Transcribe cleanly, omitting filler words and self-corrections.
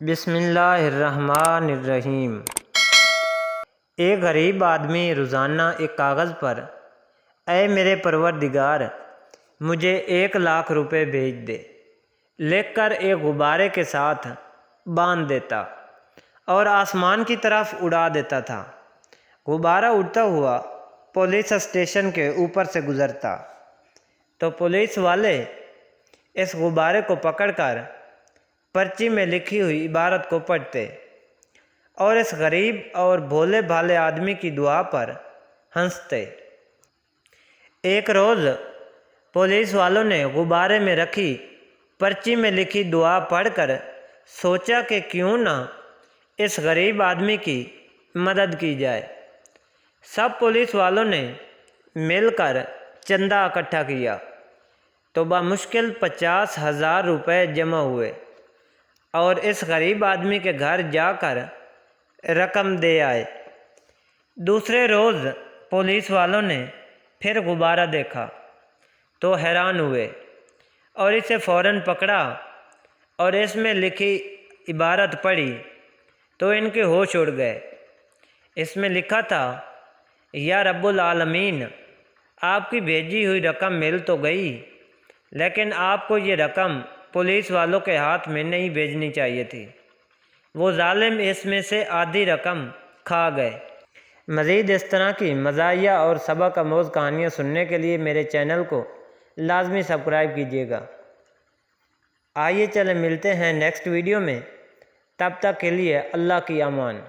بسم اللہ الرحمن الرحیم۔ ایک غریب آدمی روزانہ ایک کاغذ پر اے میرے پروردگار مجھے 1,00,000 روپے بھیج دے لکھ کر ایک غبارے کے ساتھ باندھ دیتا اور آسمان کی طرف اڑا دیتا تھا۔ غبارہ اڑتا ہوا پولیس اسٹیشن کے اوپر سے گزرتا تو پولیس والے اس غبارے کو پکڑ کر پرچی میں لکھی ہوئی عبارت کو پڑھتے اور اس غریب اور بھولے بھالے آدمی کی دعا پر ہنستے۔ ایک روز پولیس والوں نے غبارے میں رکھی پرچی میں لکھی دعا پڑھ کر سوچا کہ کیوں نہ اس غریب آدمی کی مدد کی جائے۔ سب پولیس والوں نے مل کر چندہ اکٹھا کیا تو بمشکل 50,000 روپے جمع ہوئے اور اس غریب آدمی کے گھر جا کر رقم دے آئے۔ دوسرے روز پولیس والوں نے پھر غبارہ دیکھا تو حیران ہوئے اور اسے فوراً پکڑا اور اس میں لکھی عبارت پڑھی تو ان کے ہوش اڑ گئے۔ اس میں لکھا تھا، یا رب العالمین، آپ کی بھیجی ہوئی رقم مل تو گئی لیکن آپ کو یہ رقم پولیس والوں کے ہاتھ میں نہیں بھیجنی چاہیے تھی، وہ ظالم اس میں سے آدھی رقم کھا گئے۔ مزید اس طرح کی مزاحیہ اور سبق آموز کہانیاں سننے کے لیے میرے چینل کو لازمی سبسکرائب کیجیے گا۔ آئیے چلیں ملتے ہیں نیکسٹ ویڈیو میں، تب تک کے لیے اللہ کی امان۔